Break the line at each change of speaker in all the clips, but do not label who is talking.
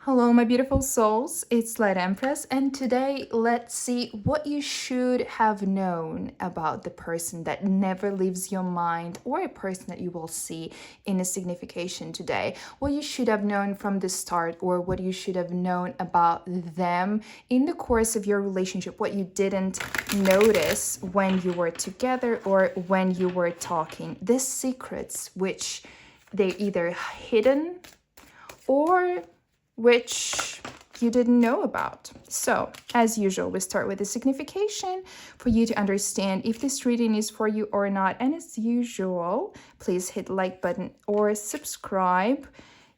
Hello, my beautiful souls. It's Light Empress, and today let's see what you should have known about the person that never leaves your mind, or a person that you will see in a signification today. What you should have known from the start, or what you should have known about them in the course of your relationship, what you didn't notice when you were together or when you were talking. The secrets which they're either hidden or which you didn't know about. So, as usual, we start with the signification for you to understand if this reading is for you or not. And as usual, please hit like button or subscribe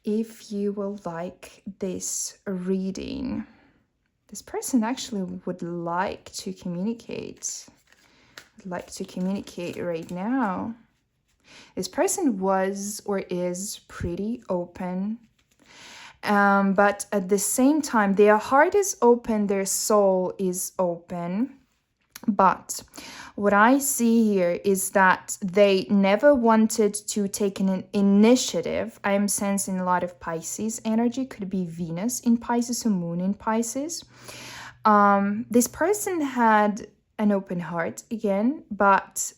if you will like this reading. This person actually would like to communicate. Would like to communicate right now. This person was or is pretty open. But at the same time, their heart is open, their soul is open. But what I see here is that they never wanted to take an initiative. I am sensing a lot of Pisces energy, could be Venus in Pisces or Moon in Pisces. This person had an open heart again, but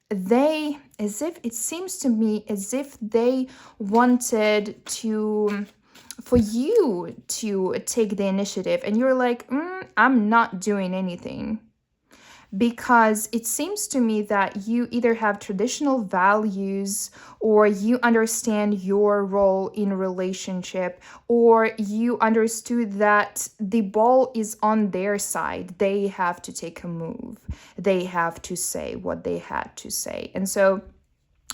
they, as if it seems to me, as if they wanted to for you to take the initiative, and you're like, I'm not doing anything. Because it seems to me that you either have traditional values, or you understand your role in a relationship, or you understood that the ball is on their side. They have to take a move. They have to say what they had to say. And so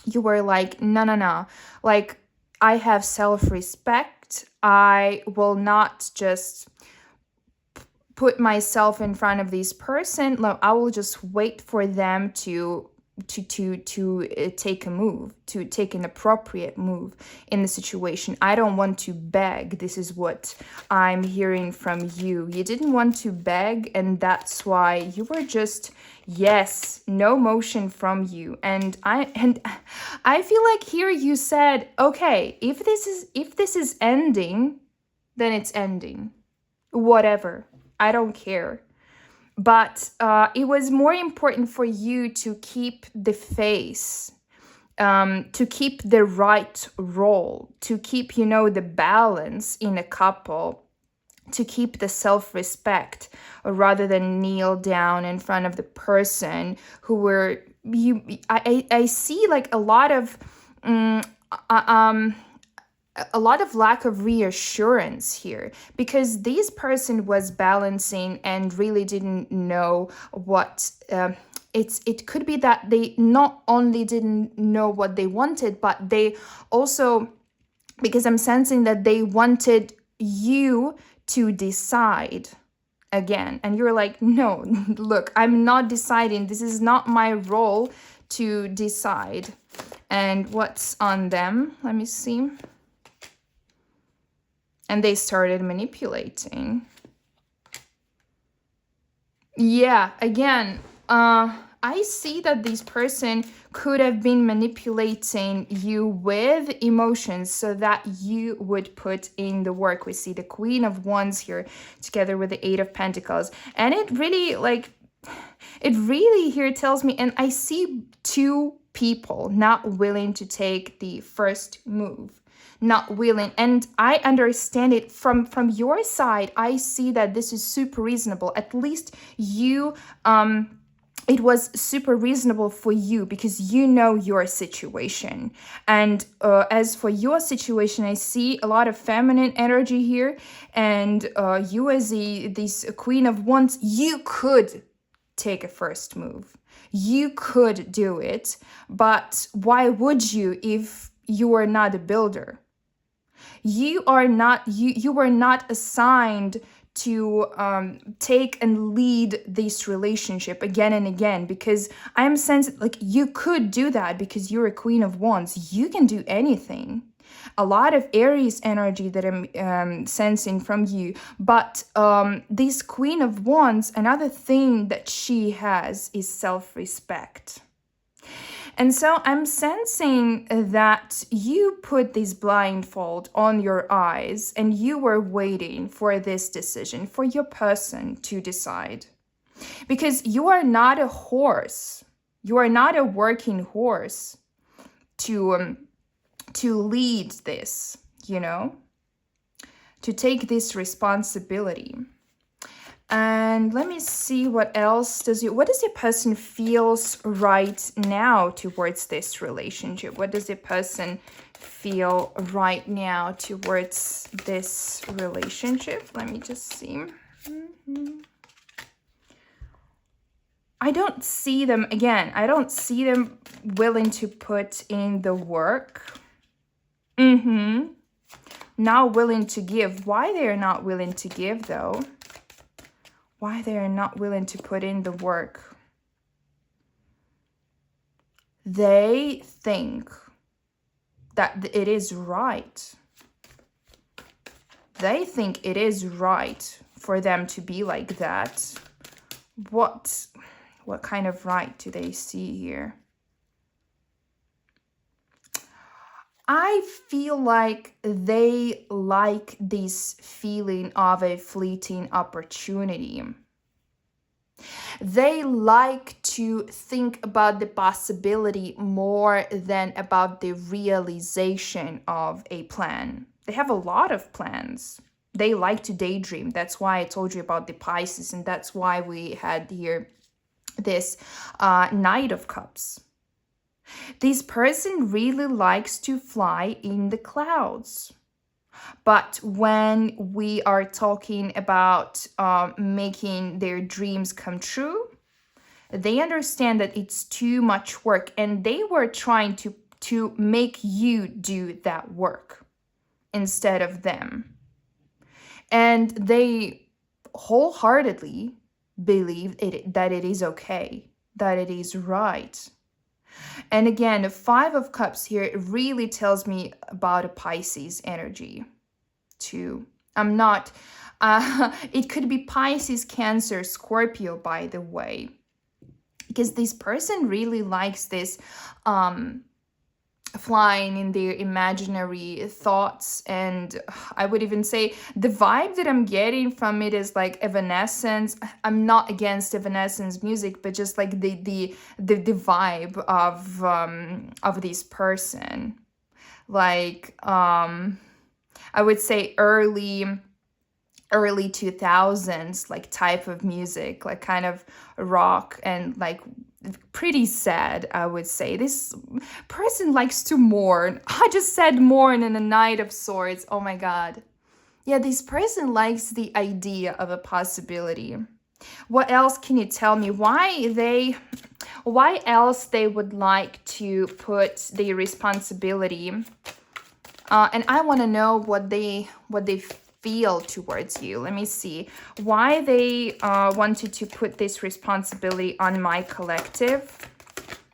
you were like, no. Like, I have self-respect. I will not just put myself in front of this person. No, I will just wait for them to take a move, to take an appropriate move in the situation. I don't want to beg. This is what I'm hearing from you. You didn't want to beg, and that's why you were just, yes, no motion from you. And I feel like here you said, okay, if this is ending, then it's ending. Whatever. I don't care. But it was more important for you to keep the face, to keep the right role, to keep, the balance in a couple, to keep the self-respect, rather than kneel down in front of the person who were you. I see like a lot of lack of reassurance here, because this person was balancing and really didn't know what it could be that they not only didn't know what they wanted, but they also, because I'm sensing that they wanted you to decide again, and you're like, no, look, I'm not deciding. This is not my role to decide. And what's on them? Let me see. And they started manipulating. Yeah, again, I see that this person could have been manipulating you with emotions so that you would put in the work. We see the Queen of Wands here together with the Eight of Pentacles. And it really here tells me, and I see two people not willing to take the first move. Not willing, and I understand it from your side. I see that this is super reasonable. At least you, it was super reasonable for you because you know your situation. And as for your situation, I see a lot of feminine energy here, and you as this Queen of Wands, you could take a first move. You could do it, but why would you if you are not a builder? You were not assigned to take and lead this relationship again and again, because I'm sensing like you could do that because you're a Queen of Wands. You can do anything. A lot of Aries energy that I'm sensing from you. But this Queen of Wands, another thing that she has is self-respect. And so I'm sensing that you put this blindfold on your eyes and you were waiting for this decision, for your person to decide. Because you are not a horse. You are not a working horse to lead this, to take this responsibility. And let me see what else what does the person feels right now towards this relationship? What does the person feel right now towards this relationship? Let me just see. I don't see them, again, I don't see them willing to put in the work. Not willing to give. Why they are not willing to give, though? Why they are not willing to put in the work? They think that it is right. They think it is right for them to be like that. What kind of right do they see here? I feel like they like this feeling of a fleeting opportunity. They like to think about the possibility more than about the realization of a plan. They have a lot of plans. They like to daydream. That's why I told you about the Pisces, and that's why we had here this Knight of Cups. This person really likes to fly in the clouds. But when we are talking about making their dreams come true, they understand that it's too much work, and they were trying to make you do that work instead of them. And they wholeheartedly believe that it is okay, that it is right. And again, the Five of Cups here, it really tells me about a Pisces energy too. I'm not, it could be Pisces, Cancer, Scorpio, by the way. Because this person really likes this flying in their imaginary thoughts. And I would even say the vibe that I'm getting from it is like Evanescence. I'm not against Evanescence music, but just like the vibe of this person, like I would say early 2000s, like type of music, like kind of rock and like pretty sad, I would say. This person likes to mourn. I just said mourn in a Knight of Swords. Oh my God. Yeah, this person likes the idea of a possibility. What else can you tell me? Why else they would like to put the responsibility? And I want to know what they feel towards you. Let me see why they wanted to put this responsibility on my collective.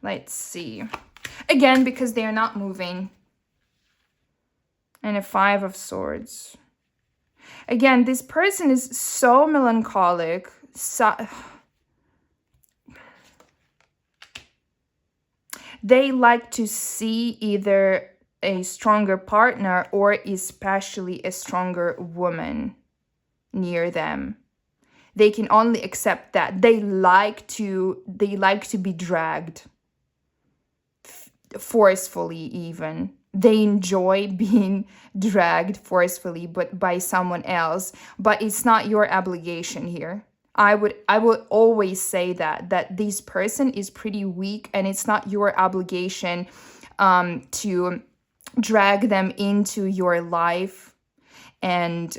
Let's see. Again, because they are not moving. And a Five of Swords. Again, this person is so melancholic. They like to see either a stronger partner or especially a stronger woman near them. They can only accept that. They like to be dragged forcefully even. They enjoy being dragged forcefully but by someone else, but it's not your obligation here. I would always say that this person is pretty weak, and it's not your obligation to drag them into your life and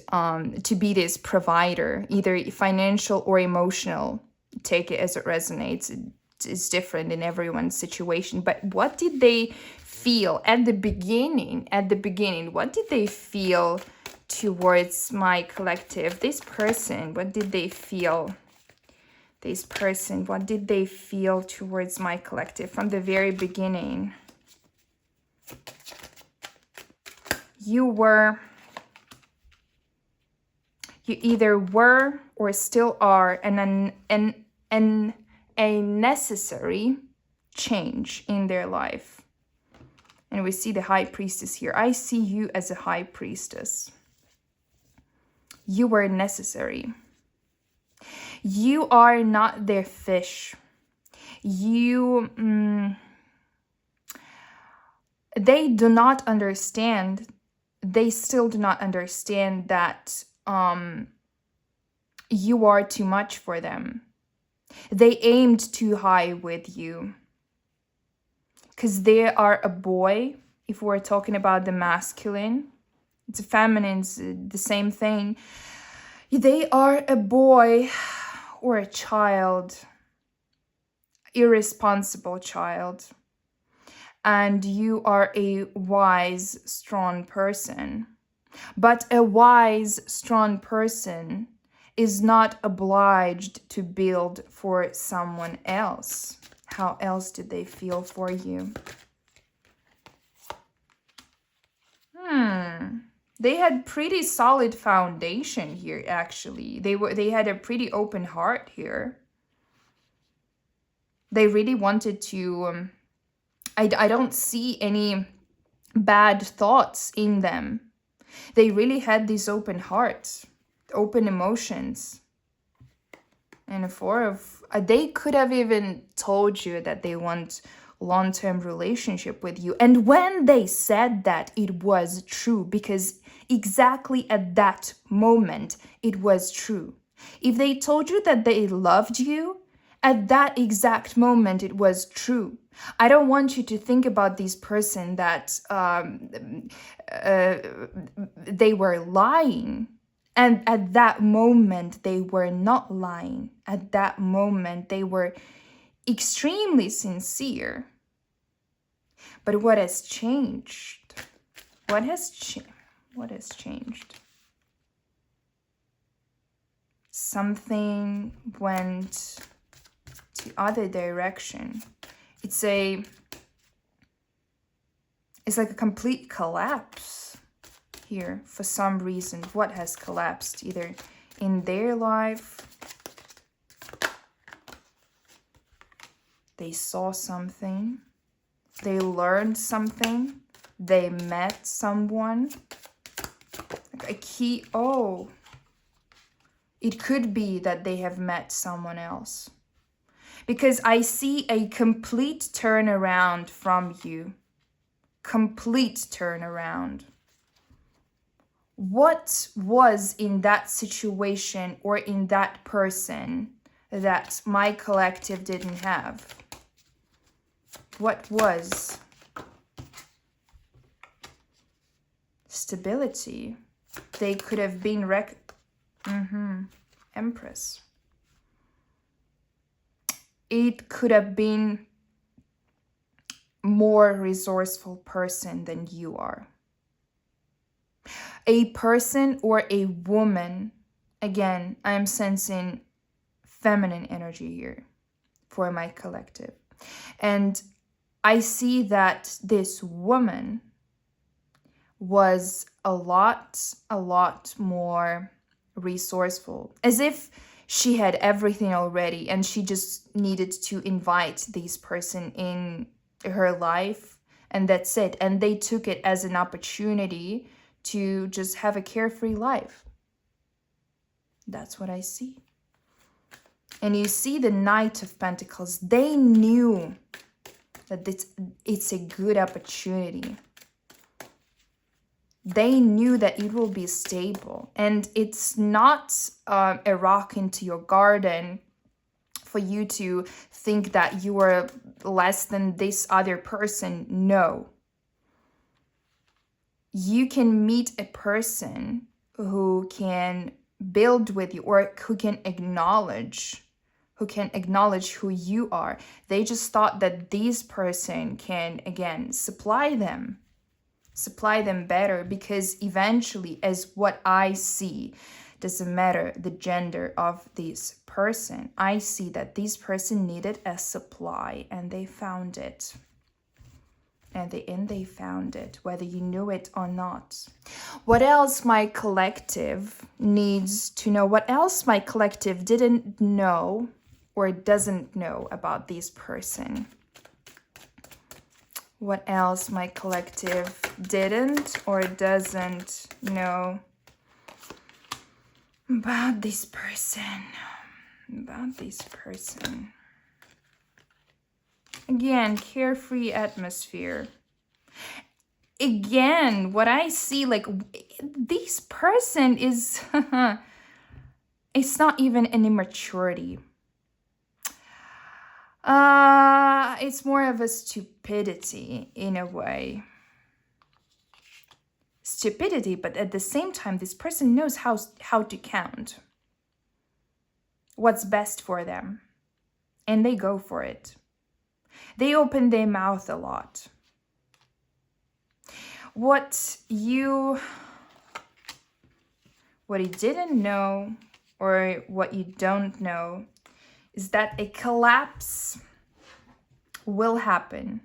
to be this provider, either financial or emotional. Take it as it resonates. It's different in everyone's situation. But what did they feel at the beginning? What did they feel towards my collective? This person, what did they feel? What did they feel towards my collective from the very beginning? You either were or still are a necessary change in their life. And we see the high priestess here. I see you as a high priestess. You were necessary. You are not their fish. They do not understand. They still do not understand that you are too much for them. They aimed too high with you. Because they are a boy, if we're talking about the masculine. It's a feminine, it's the same thing. They are a boy or a child, irresponsible child. And you are a wise, strong person. But a wise, strong person is not obliged to build for someone else. How else did they feel for you? They had pretty solid foundation here, actually. They had a pretty open heart here. They really wanted to... I don't see any bad thoughts in them. They really had these open hearts, open emotions. And they could have even told you that they want long-term relationship with you. And when they said that, it was true, because exactly at that moment, it was true. If they told you that they loved you, at that exact moment, it was true. I don't want you to think about this person that they were lying. And at that moment, they were not lying. At that moment, they were extremely sincere. But what has changed? What has changed? Something went to other direction. It's like a complete collapse here for some reason. What has collapsed? Either in their life, they saw something, they learned something, they met someone. It could be that they have met someone else. Because I see a complete turnaround from you. Complete turnaround. What was in that situation or in that person that my collective didn't have? What was? Stability. They could have been Empress. It could have been more resourceful person than you are. A person or a woman, again, I'm sensing feminine energy here for my collective. And I see that this woman was a lot more resourceful, as if she had everything already and she just needed to invite this person in her life, and that's it. And they took it as an opportunity to just have a carefree life. That's what I see. And you see the Knight of Pentacles. They knew that it's a good opportunity. They knew that it will be stable. And it's not a rock into your garden for you to think that you are less than this other person. No. You can meet a person who can build with you, or who can acknowledge who you are. They just thought that this person can, again, supply them better, because eventually, as what I see, doesn't matter the gender of this person, I see that this person needed a supply, and they found it. And they found it, whether you knew it or not. What else my collective needs to know? What else my collective didn't know or doesn't know about this person? what else my collective didn't or doesn't know about this person. Again, carefree atmosphere. Again, what I see, like, this person is, it's not even an immaturity. It's more of a stupidity in a way. Stupidity, but at the same time, this person knows how to count what's best for them, and they go for it. They open their mouth a lot. What you didn't know, or what you don't know, is that a collapse will happen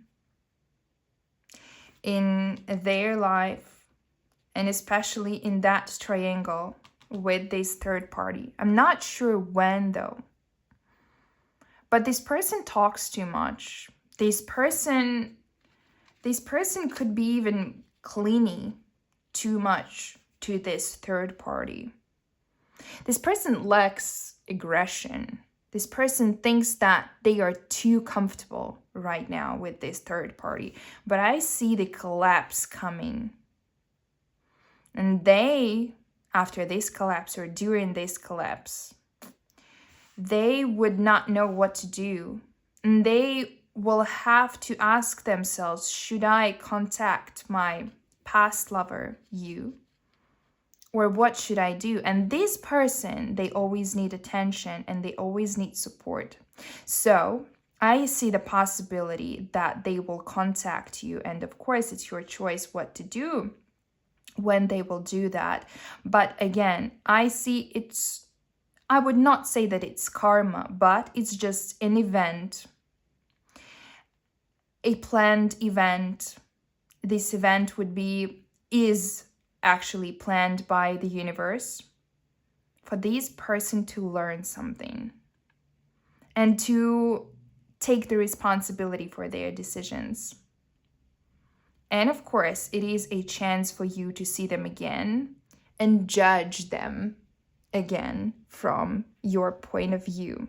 in their life, and especially in that triangle with this third party. I'm not sure when though, but this person talks too much. This person could be even clingy too much to this third party. This person lacks aggression. This person thinks that they are too comfortable right now with this third party. But I see the collapse coming. And they, after this collapse or during this collapse, they would not know what to do. And they will have to ask themselves, should I contact my past lover, you? Or what should I do? And this person, they always need attention and they always need support. So I see the possibility that they will contact you. And of course, it's your choice what to do when they will do that. But again, I see I would not say that it's karma, but it's just an event, a planned event. This event is actually planned by the universe for this person to learn something and to take the responsibility for their decisions. And of course, it is a chance for you to see them again and judge them again from your point of view.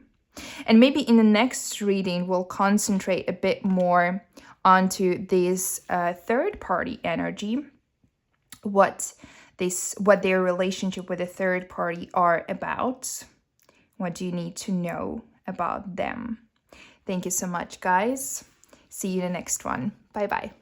And maybe in the next reading, we'll concentrate a bit more onto this third party energy, what their relationship with a third party are about. What do you need to know about them? Thank you so much, guys. See you in the next one. Bye-bye.